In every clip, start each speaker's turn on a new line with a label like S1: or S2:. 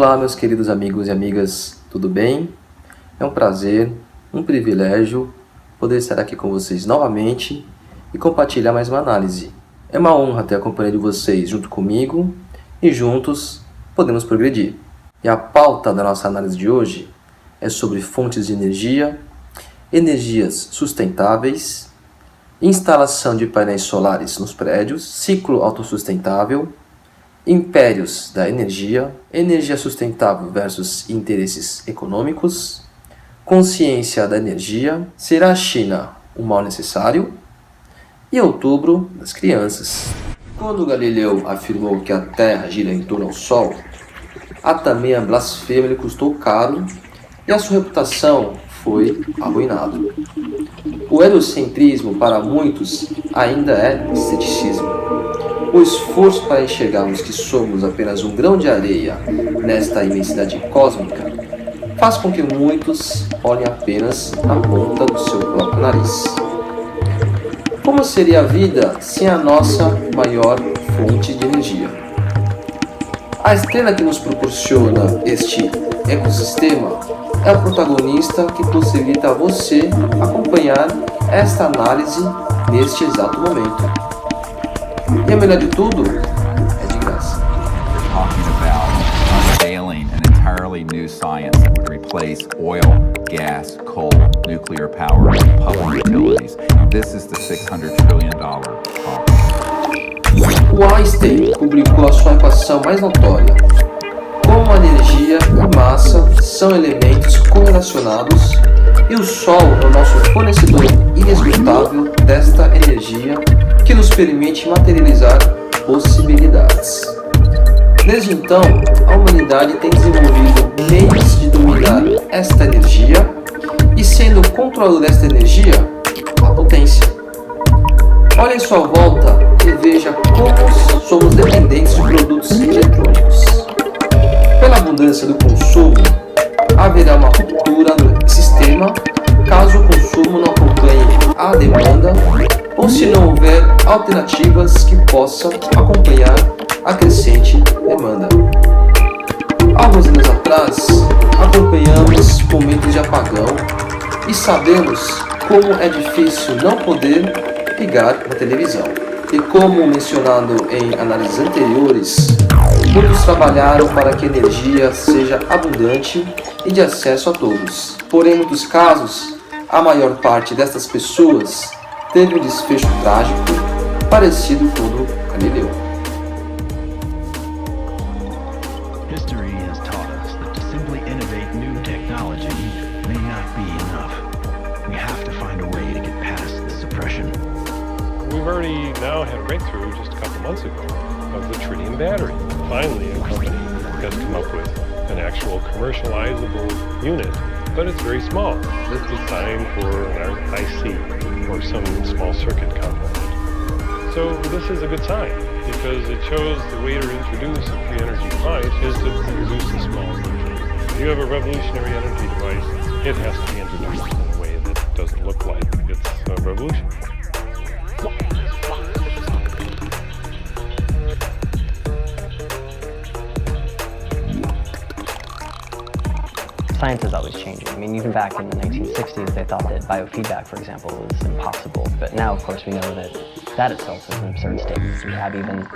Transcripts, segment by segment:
S1: Olá, meus queridos amigos e amigas, tudo bem? É um prazer, um privilégio poder estar aqui com vocês novamente e compartilhar mais uma análise. É uma honra ter a companhia de vocês junto comigo e juntos podemos progredir. E a pauta da nossa análise de hoje é sobre fontes de energia, energias sustentáveis, instalação de painéis solares nos prédios, ciclo autossustentável, impérios da energia, energia sustentável versus interesses econômicos, consciência da energia, será a China um mal necessário? E outubro das crianças. Quando Galileu afirmou que a Terra gira em torno ao Sol, a tamanha blasfêmia lhe custou caro e a sua reputação foi arruinada. O heliocentrismo para muitos ainda é ceticismo. O esforço para enxergarmos que somos apenas um grão de areia nesta imensidade cósmica faz com que muitos olhem apenas a ponta do seu próprio nariz. Como seria a vida sem a nossa maior fonte de energia? A estrela que nos proporciona este ecossistema é o protagonista que possibilita a você acompanhar esta análise neste exato momento. E o melhor de tudo, é de graça.
S2: We're talking about unveiling an entirely new science that would replace oil, gas, coal, nuclear power, and public utilities. This is the $600 trillion problem.
S1: O Einstein publicou a sua equação mais notória. Como a energia e massa são elementos correlacionados e o Sol é o nosso fornecedor inesgotável desta energia que nos permite materializar possibilidades. Desde então, a humanidade tem desenvolvido meios de dominar esta energia e, sendo o controlador desta energia, a potência. Olhe em sua volta e veja como somos dependentes de produtos eletrônicos. Pela abundância do consumo, haverá uma ruptura no sistema caso o consumo não acompanhe a demanda ou se não houver alternativas que possam acompanhar a crescente demanda. Alguns anos atrás, acompanhamos momentos de apagão e sabemos como é difícil não poder ligar na televisão. E como mencionado em análises anteriores, muitos trabalharam para que a energia seja abundante e de acesso a todos. Porém, em muitos casos, a maior parte destas pessoas teve um desfecho trágico parecido com o do Galileu.
S3: History has taught us that to simply innovate new technology may not be enough. We have to find a way to get past the suppression.
S4: We've already now had a breakthrough just a couple months ago of the tritium battery. Finally, a company has come up with an actual commercializable unit, but it's very small. It's designed for an IC or some small circuit component. So this is a good sign because it shows the way to introduce a free energy device is to introduce a small version. If you have a revolutionary energy device, it has to be introduced in a way that doesn't look like it's a revolution.
S5: Science is always changing. I mean, even back in the 1960s, they thought that biofeedback, for example, was impossible. But now, of course, we know that that itself is an absurd statement. We have even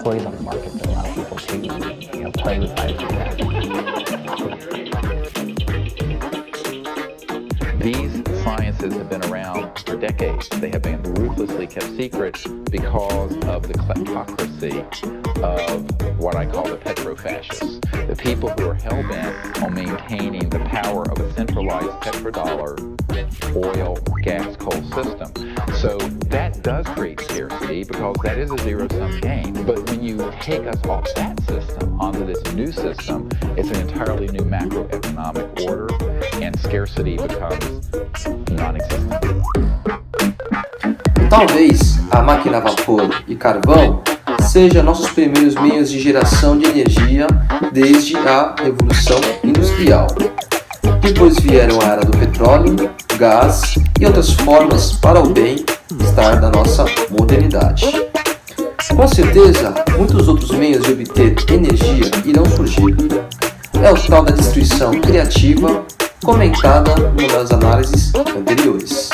S5: toys on the market that allow people to, play with biofeedback.
S2: These sciences have been around for decades. They have been ruthlessly kept secret because of the kleptocracy of what I call the petrofascists. The people who are hell-bent on maintaining the power of a centralized petrodollar, oil, gas, coal system. So that does create scarcity because that is a zero-sum game. But when you take us off that system onto this new system, it's an entirely new macroeconomic order and scarcity becomes non-existent.
S1: Talvez a máquina a vapor e carvão sejam nossos primeiros meios de geração de energia desde a Revolução Industrial. Depois vieram a era do petróleo, gás e outras formas para o bem-estar da nossa modernidade. Com certeza, muitos outros meios de obter energia irão surgir. é o tal da destruição criativa comentada numa das análises anteriores.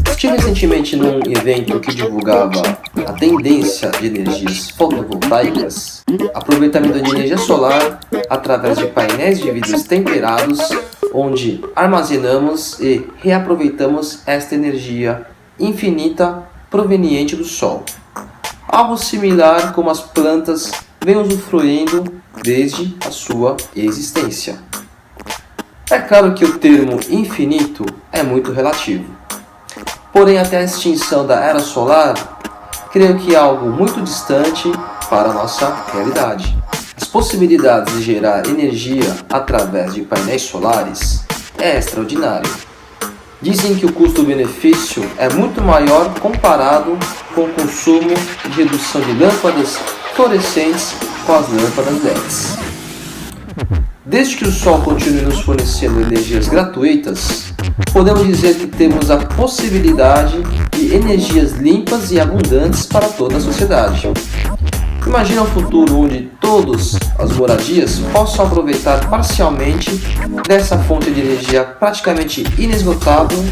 S1: Estive recentemente num evento que divulgava a tendência de energias fotovoltaicas, aproveitamento de energia solar através de painéis de vidros temperados, onde armazenamos e reaproveitamos esta energia infinita proveniente do Sol. Algo similar como as plantas vêm usufruindo desde a sua existência. É claro que o termo infinito é muito relativo. Porém, até a extinção da era solar, creio que é algo muito distante para a nossa realidade. As possibilidades de gerar energia através de painéis solares é extraordinário. Dizem que o custo-benefício é muito maior comparado com o consumo de redução de lâmpadas fluorescentes com as lâmpadas LEDs. Desde que o Sol continue nos fornecendo energias gratuitas, podemos dizer que temos a possibilidade de energias limpas e abundantes para toda a sociedade. Imagina um futuro onde todas as moradias possam aproveitar parcialmente dessa fonte de energia praticamente inesgotável.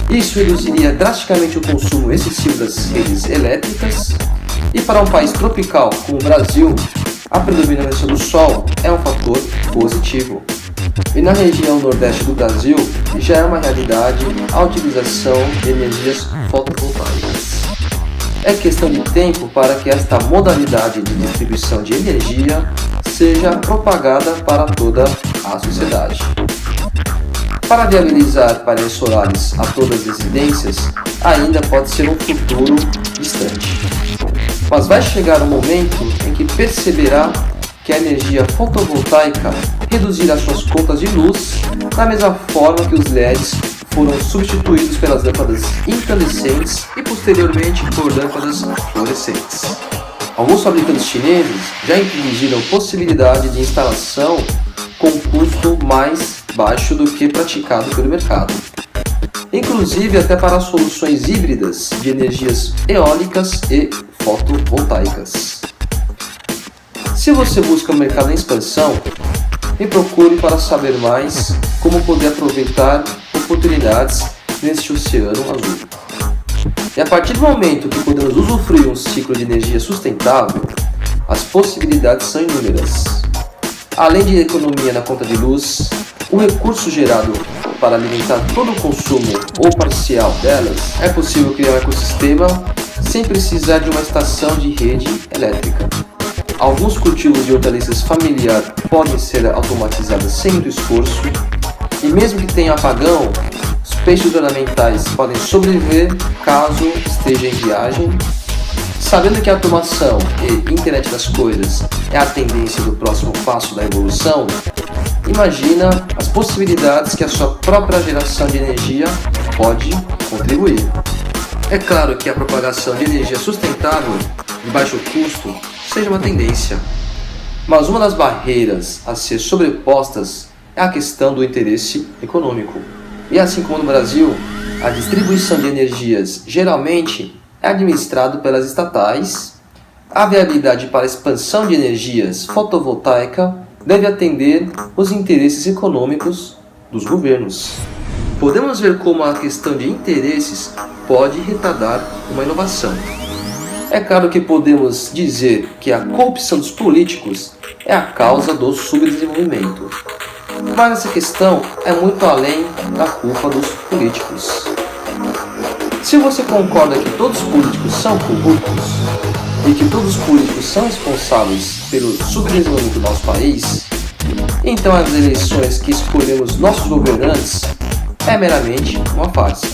S1: Isso reduziria drasticamente o consumo excessivo das redes elétricas, e para um país tropical como o Brasil, a predominância do Sol é um fator positivo. E na região nordeste do Brasil já é uma realidade a utilização de energias fotovoltaicas. É questão de tempo para que esta modalidade de distribuição de energia seja propagada para toda a sociedade. Para viabilizar painéis solares a todas as residências, ainda pode ser um futuro distante. Mas vai chegar um momento em que perceberá que a energia fotovoltaica reduzirá suas contas de luz da mesma forma que os LEDs foram substituídos pelas lâmpadas incandescentes e posteriormente por lâmpadas fluorescentes. Alguns fabricantes chineses já introduziram possibilidade de instalação com custo mais baixo do que praticado pelo mercado, inclusive até para soluções híbridas de energias eólicas e fotovoltaicas. Se você busca um mercado em expansão, me procure para saber mais como poder aproveitar oportunidades neste oceano azul. E a partir do momento que podemos usufruir um ciclo de energia sustentável, as possibilidades são inúmeras. Além de economia na conta de luz, o recurso gerado para alimentar todo o consumo ou parcial delas, é possível criar um ecossistema sem precisar de uma estação de rede elétrica. Alguns cultivos de hortaliças familiares podem ser automatizados sem muito esforço, e mesmo que tenha apagão, os peixes ornamentais podem sobreviver caso esteja em viagem. Sabendo que a automação e internet das coisas é a tendência do próximo passo da evolução, imagina as possibilidades que a sua própria geração de energia pode contribuir. É claro que a propagação de energia sustentável de baixo custo seja uma tendência, mas uma das barreiras a ser sobrepostas é a questão do interesse econômico. E assim como no Brasil, a distribuição de energias geralmente é administrado pelas estatais, a viabilidade para a expansão de energias fotovoltaica deve atender os interesses econômicos dos governos. Podemos ver como a questão de interesses pode retardar uma inovação. É claro que podemos dizer que a corrupção dos políticos é a causa do subdesenvolvimento, mas essa questão é muito além da culpa dos políticos. Se você concorda que todos os políticos são corruptos e que todos os políticos são responsáveis pelo subdesenvolvimento do nosso país, então as eleições que escolhemos nossos governantes é meramente uma farsa.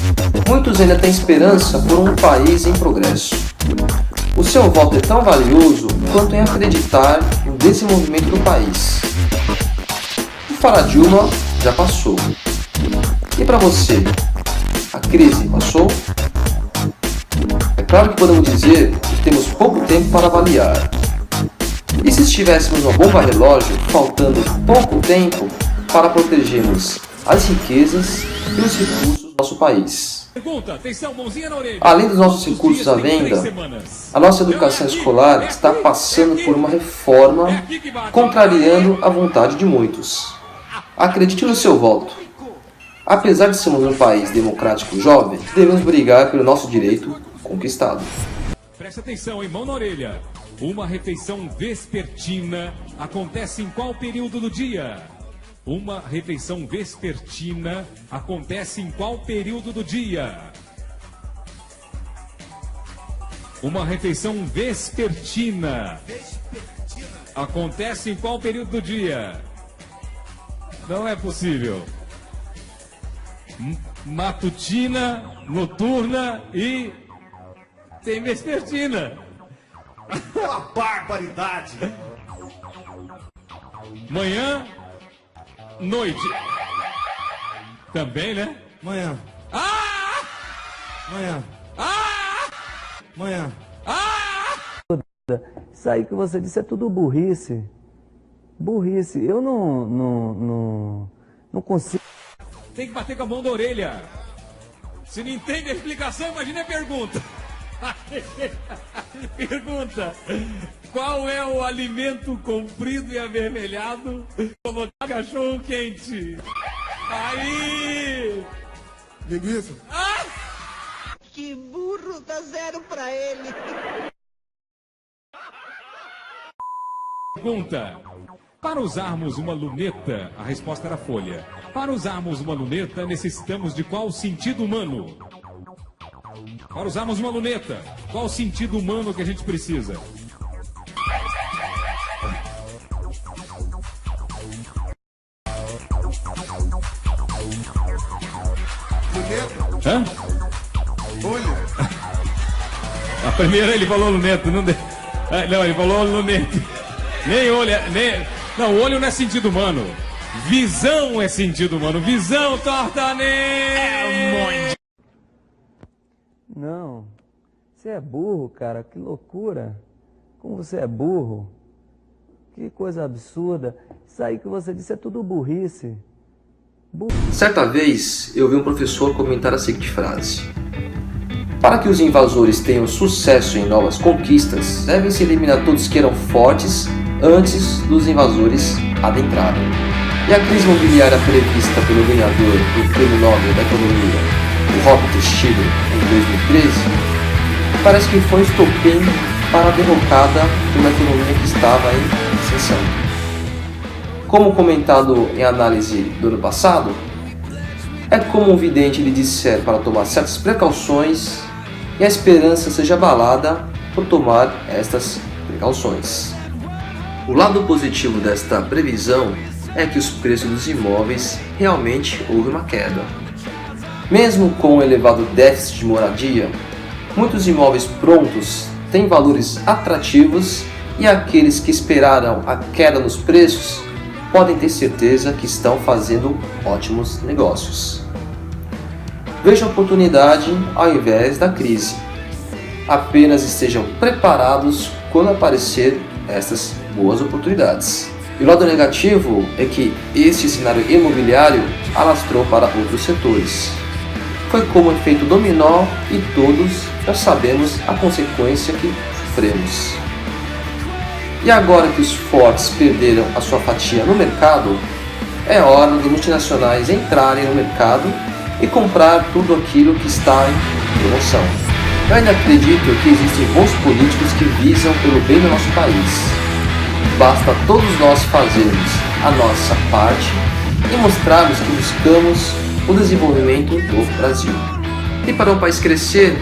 S1: Muitos ainda têm esperança por um país em progresso. O seu voto é tão valioso quanto em acreditar no desenvolvimento do país. O Fala Dilma já passou. E para você, a crise passou? É claro que podemos dizer que temos pouco tempo para avaliar. E se estivéssemos uma bomba relógio, faltando pouco tempo para protegermos as riquezas e os recursos nosso país.
S6: Pergunta, atenção, mãozinha na orelha.
S1: Além dos nossos recursos à venda, a nossa educação escolar está passando por uma reforma contrariando a vontade de muitos. Acredite no seu voto. Apesar de sermos um país democrático jovem, devemos brigar pelo nosso direito conquistado.
S6: Preste atenção, hein? Mão na orelha. Uma refeição vespertina acontece em qual período do dia? Uma refeição vespertina acontece em qual período do dia? Uma refeição vespertina acontece em qual período do dia? Não é possível. Matutina, noturna e tem vespertina.
S7: Uma barbaridade!
S6: Manhã, noite. Também, né?
S7: Manhã.
S6: Ah!
S7: Manhã.
S6: Ah!
S7: Manhã.
S6: Ah!
S8: Isso aí que você disse é tudo burrice. Burrice. Eu não consigo.
S6: Tem que bater com a mão da orelha. Se não entende a explicação, imagine a pergunta. Pergunta: qual é o alimento comprido e avermelhado colocar cachorro quente? Aí!
S7: Linguiça.
S6: Ah!
S9: Que burro, dá 0 pra ele.
S6: Pergunta: para usarmos uma luneta, a resposta era folha. Para usarmos uma luneta, necessitamos de qual sentido humano? Para usarmos uma luneta, qual o sentido humano que a gente precisa?
S7: Luneta.
S6: Hã?
S7: Olha.
S6: A primeira ele falou luneta, não, não, ele falou luneta. Nem olho, nem... Não, olho não é sentido humano. Visão é sentido humano. Visão, torta, nem...
S8: Não. Você é burro, cara. Que loucura. Como você é burro. Que coisa absurda. Isso aí que você disse é tudo burrice.
S1: Certa vez, eu vi um professor comentar a seguinte frase: para que os invasores tenham sucesso em novas conquistas, devem-se eliminar todos que eram fortes antes dos invasores adentrarem. E a crise imobiliária prevista pelo ganhador do Prêmio Nobel da Economia, o Robert Shiller, em 2013, parece que foi um estopim para a derrocada de uma economia que estava em recessão. Como comentado em análise do ano passado, é como um vidente lhe disser para tomar certas precauções e a esperança seja abalada por tomar estas precauções. O lado positivo desta previsão é que os preços dos imóveis realmente houve uma queda. Mesmo com o elevado déficit de moradia, muitos imóveis prontos têm valores atrativos e aqueles que esperaram a queda nos preços podem ter certeza que estão fazendo ótimos negócios. Veja a oportunidade ao invés da crise. Apenas estejam preparados quando aparecer estas boas oportunidades. E o lado negativo é que este cenário imobiliário alastrou para outros setores. Foi como um efeito dominó e todos já sabemos a consequência que sofremos. E agora que os fortes perderam a sua fatia no mercado, é hora dos multinacionais entrarem no mercado e comprar tudo aquilo que está em promoção. Eu ainda acredito que existem bons políticos que visam pelo bem do nosso país. Basta todos nós fazermos a nossa parte e mostrarmos que buscamos o desenvolvimento do Brasil. E para um país crescer,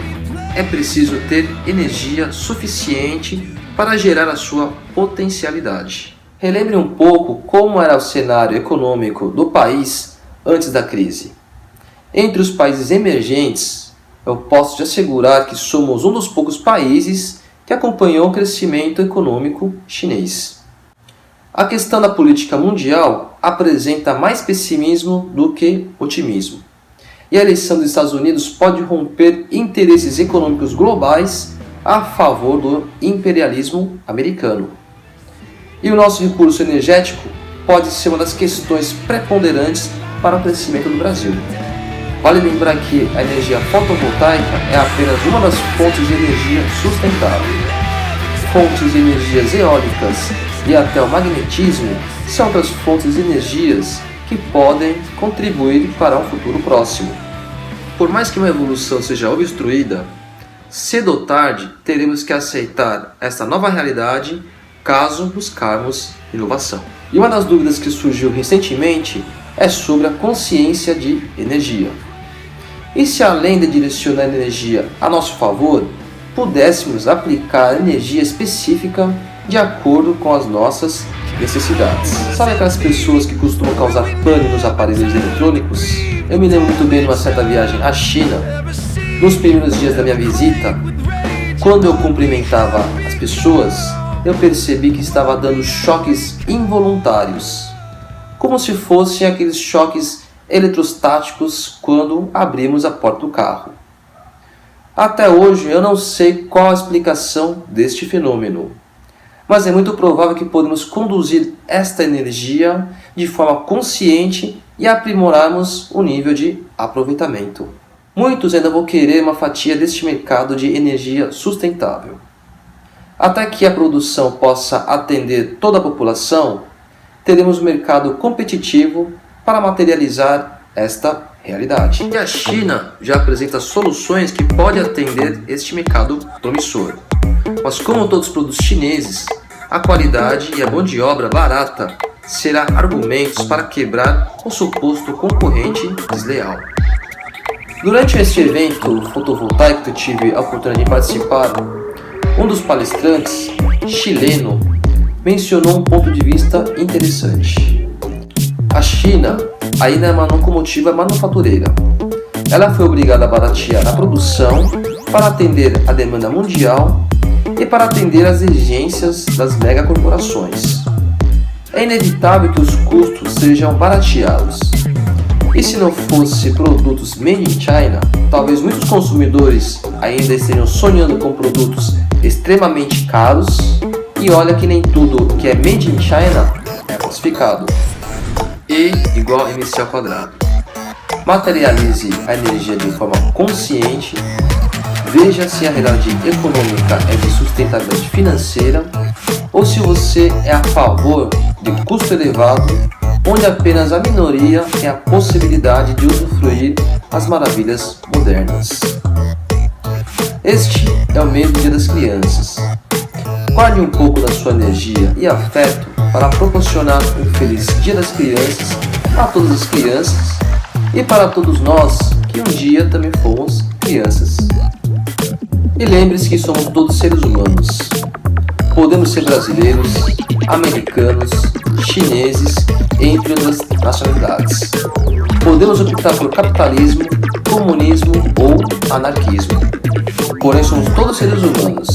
S1: é preciso ter energia suficiente para gerar a sua potencialidade. Relembre um pouco como era o cenário econômico do país antes da crise. Entre os países emergentes, eu posso te assegurar que somos um dos poucos países que acompanhou o crescimento econômico chinês. A questão da política mundial apresenta mais pessimismo do que otimismo. E a eleição dos Estados Unidos pode romper interesses econômicos globais a favor do imperialismo americano. E o nosso recurso energético pode ser uma das questões preponderantes para o crescimento do Brasil. Vale lembrar que a energia fotovoltaica é apenas uma das fontes de energia sustentável. Fontes de energias eólicas e até o magnetismo são outras fontes de energias que podem contribuir para um futuro próximo. Por mais que uma evolução seja obstruída, cedo ou tarde teremos que aceitar esta nova realidade caso buscarmos inovação. E uma das dúvidas que surgiu recentemente é sobre a consciência de energia. E se além de direcionar a energia a nosso favor, pudéssemos aplicar energia específica de acordo com as nossas necessidades? Sabe aquelas pessoas que costumam causar pane nos aparelhos eletrônicos? Eu me lembro muito bem de uma certa viagem à China. Nos primeiros dias da minha visita, quando eu cumprimentava as pessoas, eu percebi que estava dando choques involuntários, como se fossem aqueles choques eletrostáticos quando abrimos a porta do carro. Até hoje eu não sei qual a explicação deste fenômeno, mas é muito provável que podemos conduzir esta energia de forma consciente e aprimorarmos o nível de aproveitamento. Muitos ainda vão querer uma fatia deste mercado de energia sustentável. Até que a produção possa atender toda a população, teremos um mercado competitivo para materializar esta realidade. E a China já apresenta soluções que podem atender este mercado promissor. Mas como todos os produtos chineses, a qualidade e a mão de obra barata será argumentos para quebrar o suposto concorrente desleal. Durante este evento fotovoltaico que eu tive a oportunidade de participar, um dos palestrantes, chileno, mencionou um ponto de vista interessante. A China ainda é uma locomotiva manufatureira. Ela foi obrigada a baratear a produção para atender a demanda mundial e para atender às exigências das megacorporações. É inevitável que os custos sejam barateados. E se não fosse produtos made in China, talvez muitos consumidores ainda estejam sonhando com produtos extremamente caros, e olha que nem tudo que é made in China é falsificado. E igual a MC ao quadrado. Materialize a energia de forma consciente, veja se a realidade econômica é de sustentabilidade financeira ou se você é a favor de custo elevado, onde apenas a minoria tem a possibilidade de usufruir as maravilhas modernas. Este é o mês do Dia das Crianças. Guarde um pouco da sua energia e afeto para proporcionar um feliz Dia das Crianças a todas as crianças e para todos nós que um dia também fomos crianças. E lembre-se que somos todos seres humanos. Podemos ser brasileiros, americanos, chineses, entre outras nacionalidades. Podemos optar por capitalismo, comunismo ou anarquismo. Porém, somos todos seres humanos.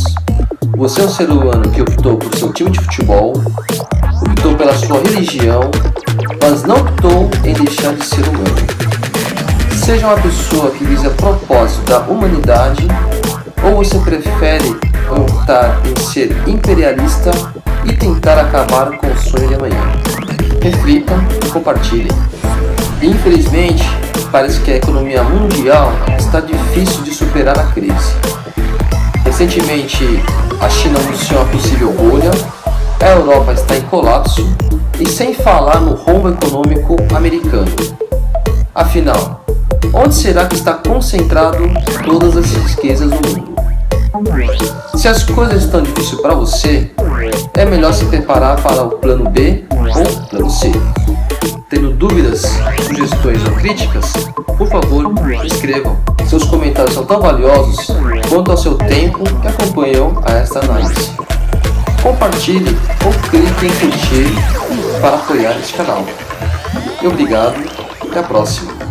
S1: Você é um ser humano que optou por seu time de futebol, optou pela sua religião, mas não optou em deixar de ser humano. Seja uma pessoa que visa propósito da humanidade, ou você prefere optar em ser imperialista e tentar acabar com o sonho de amanhã. Reflita e compartilhe. Infelizmente, parece que a economia mundial está difícil de superar a crise. Recentemente, a China anunciou uma possível bolha, a Europa está em colapso e sem falar no rombo econômico americano. Afinal, onde será que está concentrado todas as riquezas do mundo? Se as coisas estão difíceis para você, é melhor se preparar para o plano B ou plano C. Tendo dúvidas, sugestões ou críticas, por favor, escrevam. Seus comentários são tão valiosos quanto ao seu tempo que acompanhou a esta análise. Compartilhe ou clique em curtir para apoiar este canal. E obrigado, até a próxima.